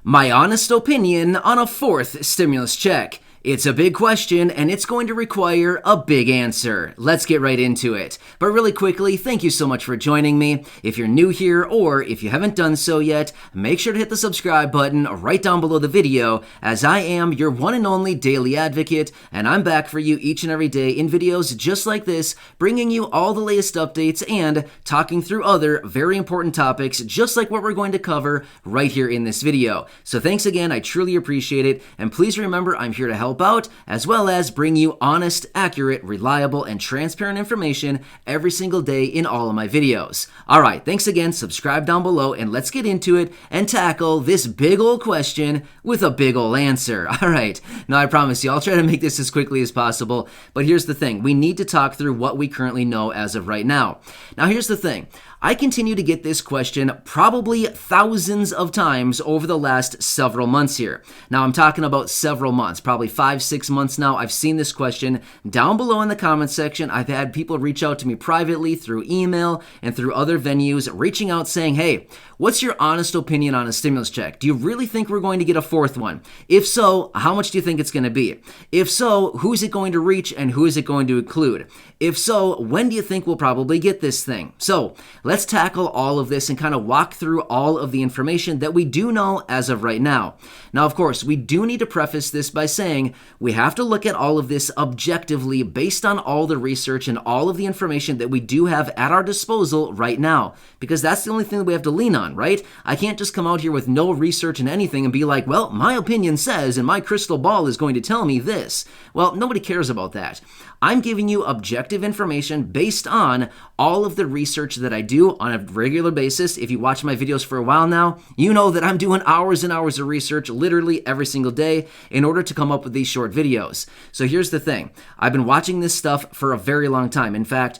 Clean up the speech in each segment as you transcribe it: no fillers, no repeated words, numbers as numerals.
My honest opinion on a fourth stimulus check. It's a big question, and it's going to require a big answer. Let's get right into it. But really quickly, thank you so much for joining me. If you're new here, or if you haven't done so yet, make sure to hit the subscribe button right down below the video, as I am your one and only daily advocate, and I'm back for you each and every day in videos just like this, bringing you all the latest updates and talking through other very important topics, just like what we're going to cover right here in this video. So thanks again, I truly appreciate it, and please remember I'm here to help out, as well as bring you honest, accurate, reliable, and transparent information every single day in all of my videos. Alright, thanks again, subscribe down below, and let's get into it and tackle this big old question with a big old answer. Alright, now I promise you, I'll try to make this as quickly as possible, but here's the thing, we need to talk through what we currently know as of right now. Now here's the thing, I continue to get this question probably thousands of times over the last several months here. Now I'm talking about several months, probably 5-6 months now. I've seen this question down below in the comment section. I've had people reach out to me privately through email and through other venues, reaching out saying, hey, what's your honest opinion on a stimulus check? Do you really think we're going to get a fourth one? If so, how much do you think it's going to be? If so, who's it going to reach and who is it going to include? If so, when do you think we'll probably get this thing? So let's tackle all of this and kind of walk through all of the information that we do know as of right now. Now, of course, we do need to preface this by saying we have to look at all of this objectively based on all the research and all of the information that we do have at our disposal right now, because that's the only thing that we have to lean on, right? I can't just come out here with no research and anything and be like, well, my opinion says and my crystal ball is going to tell me this. Well, nobody cares about that. I'm giving you objective information based on all of the research that I do on a regular basis. If you watch my videos for a while now, you know that I'm doing hours and hours of research literally every single day in order to come up with these short videos. So here's the thing. I've been watching this stuff for a very long time. In fact,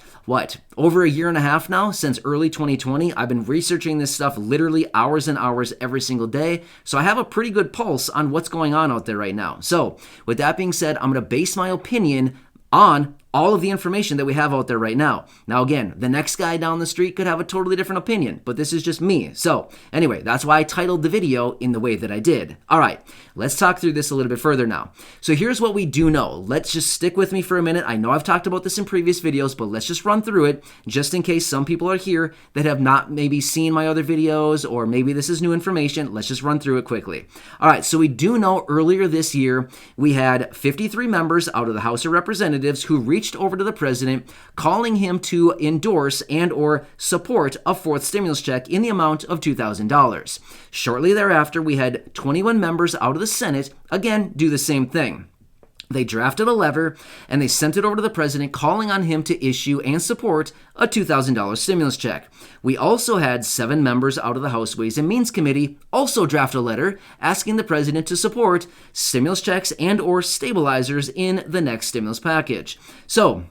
over a year and a half now, since early 2020, I've been researching this stuff literally hours and hours every single day. So I have a pretty good pulse on what's going on out there right now. So with that being said, I'm going to base my opinion on all of the information that we have out there right now. Now again, the next guy down the street could have a totally different opinion, but this is just me. So anyway, that's why I titled the video in the way that I did. All right, let's talk through this a little bit further now. So here's what we do know. Let's just stick with me for a minute. I know I've talked about this in previous videos, but let's just run through it just in case some people are here that have not maybe seen my other videos, or maybe this is new information. Let's just run through it quickly. All right, so we do know earlier this year, we had 53 members out of the House of Representatives who reached over to the president, calling him to endorse and or support a fourth stimulus check in the amount of $2,000. Shortly thereafter, we had 21 members out of the Senate, again, do the same thing. They drafted a letter and they sent it over to the president, calling on him to issue and support a $2,000 stimulus check. We also had 7 members out of the House Ways and Means Committee also draft a letter asking the president to support stimulus checks and or stabilizers in the next stimulus package. So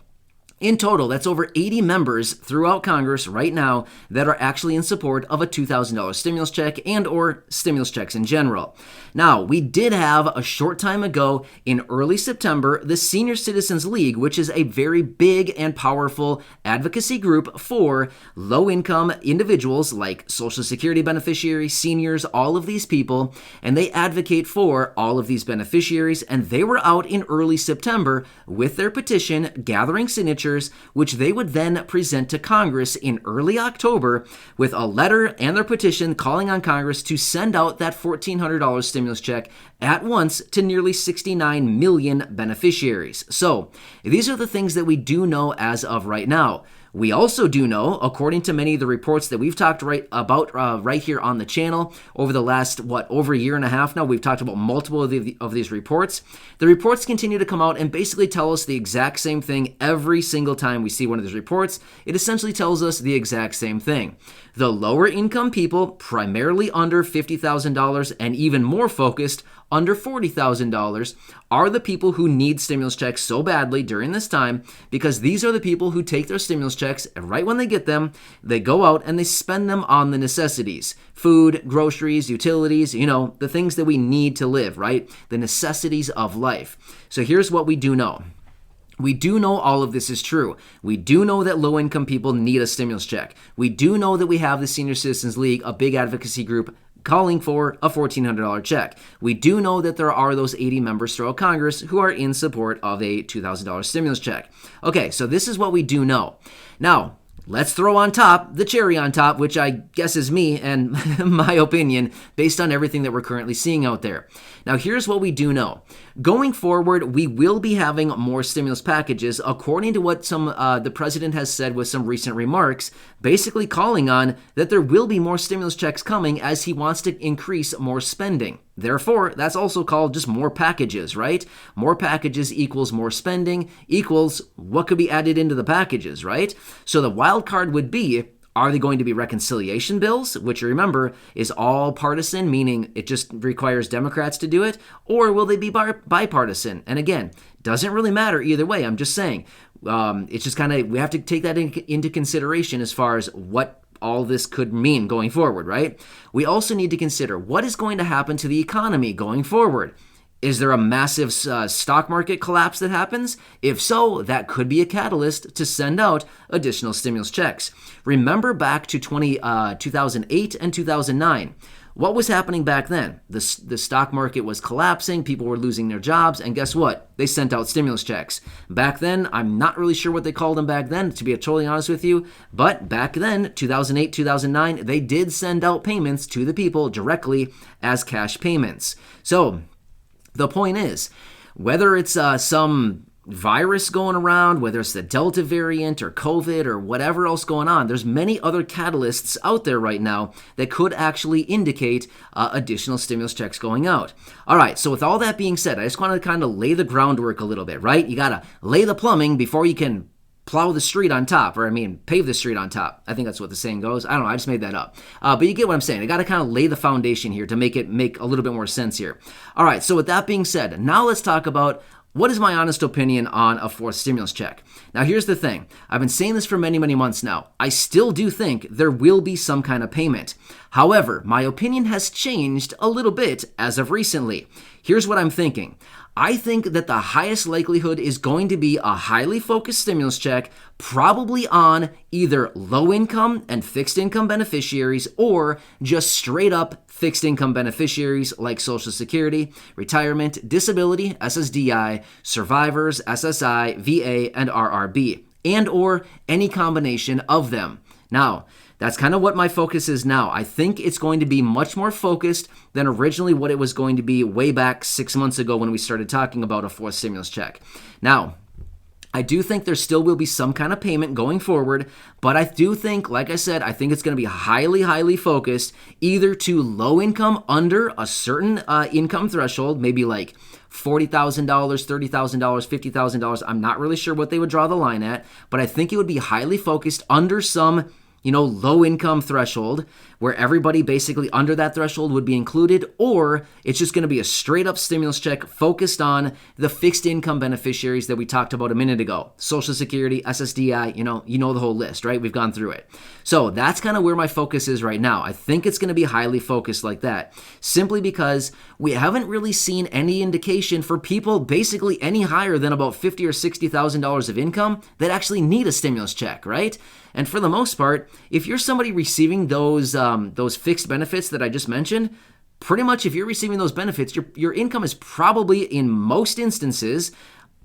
in total, that's over 80 members throughout Congress right now that are actually in support of a $2,000 stimulus check and or stimulus checks in general. Now, we did have a short time ago in early September, the Senior Citizens League, which is a very big and powerful advocacy group for low-income individuals like Social Security beneficiaries, seniors, all of these people, and they advocate for all of these beneficiaries, and they were out in early September with their petition, gathering signatures, which they would then present to Congress in early October with a letter and their petition calling on Congress to send out that $1,400 stimulus check at once to nearly 69 million beneficiaries. So these are the things that we do know as of right now. We also do know, according to many of the reports that we've talked about right here on the channel over the last, over a year and a half now, we've talked about multiple of these reports. The reports continue to come out and basically tell us the exact same thing every single time we see one of these reports. It essentially tells us the exact same thing. The lower income people, primarily under $50,000 and even more focused under $40,000, are the people who need stimulus checks so badly during this time, because these are the people who take their stimulus checks and right when they get them, they go out and they spend them on the necessities. Food, groceries, utilities, the things that we need to live, right? The necessities of life. So here's what we do know. We do know all of this is true. We do know that low-income people need a stimulus check. We do know that we have the Senior Citizens League, a big advocacy group, calling for a $1,400 check. We do know that there are those 80 members throughout Congress who are in support of a $2,000 stimulus check. Okay, so this is what we do know. Now, let's throw on top the cherry on top, which I guess is me and my opinion based on everything that we're currently seeing out there. Now, here's what we do know. Going forward, we will be having more stimulus packages, according to what the president has said with some recent remarks, basically calling on that there will be more stimulus checks coming as he wants to increase more spending. Therefore, that's also called just more packages, right? More packages equals more spending equals what could be added into the packages, right? So the wild card would be, are they going to be reconciliation bills, which remember is all partisan, meaning it just requires Democrats to do it, or will they be bipartisan? And again, doesn't really matter either way. I'm just saying, it's just kind of, we have to take that into consideration as far as what all this could mean going forward, right? We also need to consider what is going to happen to the economy going forward. Is there a massive stock market collapse that happens? If so, that could be a catalyst to send out additional stimulus checks. Remember back to 2008 and 2009. What was happening back then? The stock market was collapsing, people were losing their jobs, and guess what? They sent out stimulus checks. Back then, I'm not really sure what they called them back then, to be totally honest with you, but back then, 2008, 2009, they did send out payments to the people directly as cash payments. So, the point is, whether it's some virus going around, whether it's the Delta variant or COVID or whatever else going on, there's many other catalysts out there right now that could actually indicate additional stimulus checks going out. All right, so with all that being said, I just want to kind of lay the groundwork a little bit, right? You got to lay the plumbing before you can plow the street on top, pave the street on top. I think that's what the saying goes. I don't know, I just made that up. But you get what I'm saying. I got to kind of lay the foundation here to make it make a little bit more sense here. All right, so with that being said, now let's talk about what is my honest opinion on a fourth stimulus check. Now, here's the thing. I've been saying this for many, many months now. I still do think there will be some kind of payment. However, my opinion has changed a little bit as of recently. Here's what I'm thinking. I think that the highest likelihood is going to be a highly focused stimulus check, probably on either low income and fixed income beneficiaries or just straight up fixed income beneficiaries like Social Security, retirement, disability, SSDI, survivors, SSI, VA, and RRB, and or any combination of them. Now, that's kind of what my focus is now. I think it's going to be much more focused than originally what it was going to be way back 6 months ago when we started talking about a fourth stimulus check. Now, I do think there still will be some kind of payment going forward, but I do think, like I said, I think it's going to be highly, highly focused either to low income under a certain income threshold, maybe like $40,000, $30,000, $50,000. I'm not really sure what they would draw the line at, but I think it would be highly focused under some low income threshold where everybody basically under that threshold would be included, or it's just going to be a straight up stimulus check focused on the fixed income beneficiaries that we talked about a minute ago. Social Security, SSDI, you know the whole list, right? We've gone through it. So that's kind of where my focus is right now. I think it's going to be highly focused like that, simply because we haven't really seen any indication for people basically any higher than about $50,000 or $60,000 of income that actually need a stimulus check, right? And for the most part, if you're somebody receiving those fixed benefits that I just mentioned, pretty much if you're receiving those benefits, your income is probably in most instances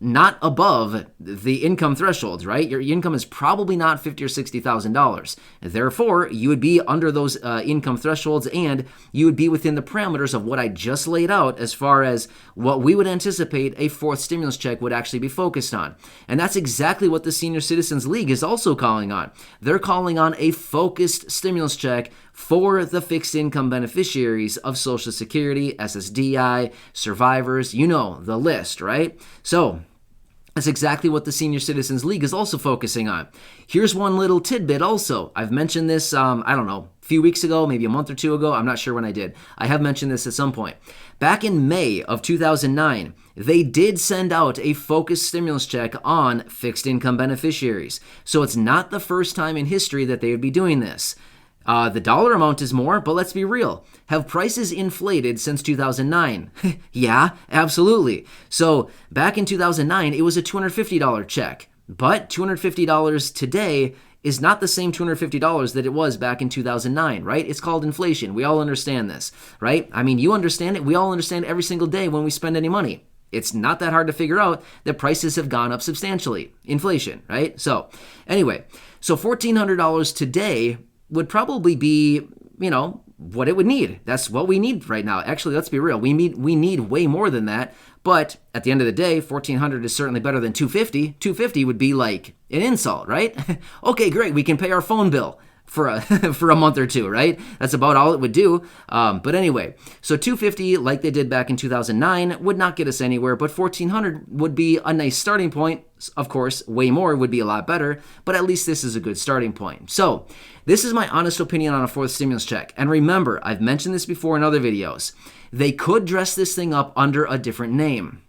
not above the income thresholds, right? Your income is probably not $50,000 or $60,000. Therefore, you would be under those income thresholds, and you would be within the parameters of what I just laid out as far as what we would anticipate a fourth stimulus check would actually be focused on. And that's exactly what the Senior Citizens League is also calling on. They're calling on a focused stimulus check for the fixed income beneficiaries of Social Security, SSDI, survivors, the list, right? So that's exactly what the Senior Citizens League is also focusing on. Here's one little tidbit also. I've mentioned this, a few weeks ago, maybe a month or two ago. I'm not sure when I did. I have mentioned this at some point. Back in May of 2009, they did send out a focused stimulus check on fixed income beneficiaries. So it's not the first time in history that they would be doing this. The dollar amount is more, but let's be real. Have prices inflated since 2009? Yeah, absolutely. So back in 2009, it was a $250 check. But $250 today is not the same $250 that it was back in 2009, right? It's called inflation. We all understand this, right? I mean, you understand it. We all understand every single day when we spend any money. It's not that hard to figure out that prices have gone up substantially. Inflation, right? So anyway, so $1,400 today would probably be, what it would need. That's what we need right now. Actually, let's be real. We need way more than that. But at the end of the day, $1,400 is certainly better than $250. $250 would be like an insult, right? Okay, great. We can pay our phone bill for a month or two, right? That's about all it would do. But anyway, so $250, like they did back in 2009, would not get us anywhere, but $1,400 would be a nice starting point. Of course, way more would be a lot better, but at least this is a good starting point. So this is my honest opinion on a fourth stimulus check. And remember, I've mentioned this before in other videos. They could dress this thing up under a different name.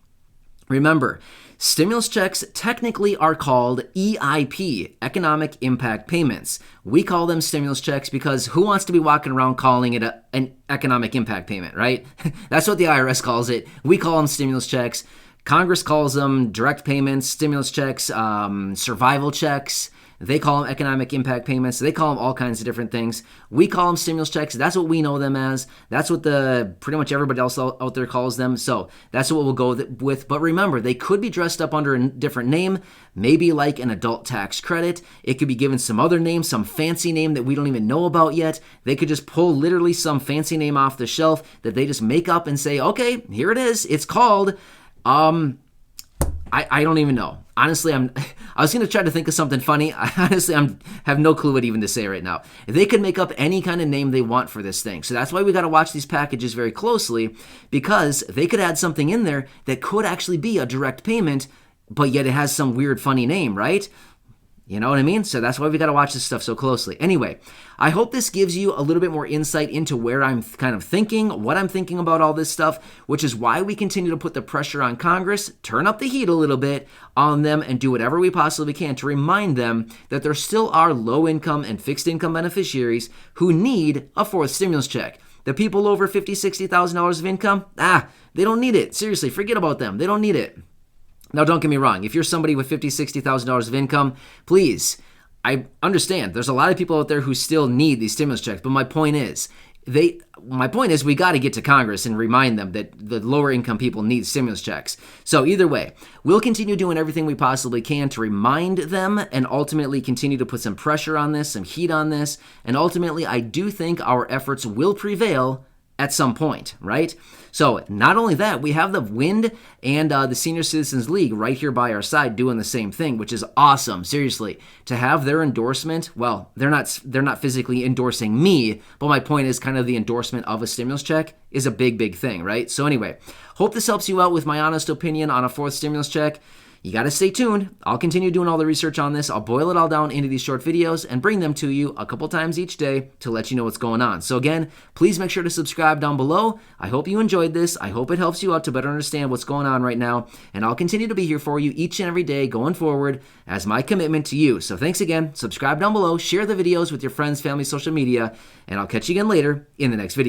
Remember, stimulus checks technically are called EIP, Economic Impact Payments. We call them stimulus checks because who wants to be walking around calling it an economic impact payment, right? That's what the IRS calls it. We call them stimulus checks. Congress calls them direct payments, stimulus checks, survival checks. They call them economic impact payments. They call them all kinds of different things. We call them stimulus checks. That's what we know them as. That's what pretty much everybody else out there calls them. So that's what we'll go with. But remember, they could be dressed up under a different name, maybe like an adult tax credit. It could be given some other name, some fancy name that we don't even know about yet. They could just pull literally some fancy name off the shelf that they just make up and say, okay, here it is. It's called... I don't even know. Honestly, I was going to try to think of something funny. I have no clue what even to say right now. They could make up any kind of name they want for this thing. So that's why we got to watch these packages very closely, because they could add something in there that could actually be a direct payment, but yet it has some weird funny name, right? You know what I mean? So that's why we got to watch this stuff so closely. Anyway, I hope this gives you a little bit more insight into where I'm kind of thinking, what I'm thinking about all this stuff, which is why we continue to put the pressure on Congress, turn up the heat a little bit on them, and do whatever we possibly can to remind them that there still are low-income and fixed-income beneficiaries who need a fourth stimulus check. The people over $50,000, $60,000 of income, they don't need it. Seriously, forget about them. They don't need it. Now, don't get me wrong. If you're somebody with $50,000, $60,000 of income, please, I understand. There's a lot of people out there who still need these stimulus checks. But my point is we got to get to Congress and remind them that the lower income people need stimulus checks. So either way, we'll continue doing everything we possibly can to remind them and ultimately continue to put some pressure on this, some heat on this. And ultimately, I do think our efforts will prevail at some point, right? So not only that, we have the WIND and the Senior Citizens League right here by our side doing the same thing, which is awesome. Seriously, to have their endorsement, well, they're not physically endorsing me, but my point is kind of the endorsement of a stimulus check is a big, big thing, right? So anyway, hope this helps you out with my honest opinion on a fourth stimulus check. You got to stay tuned. I'll continue doing all the research on this. I'll boil it all down into these short videos and bring them to you a couple times each day to let you know what's going on. So again, please make sure to subscribe down below. I hope you enjoyed this. I hope it helps you out to better understand what's going on right now. And I'll continue to be here for you each and every day going forward as my commitment to you. So thanks again. Subscribe down below. Share the videos with your friends, family, social media. And I'll catch you again later in the next video.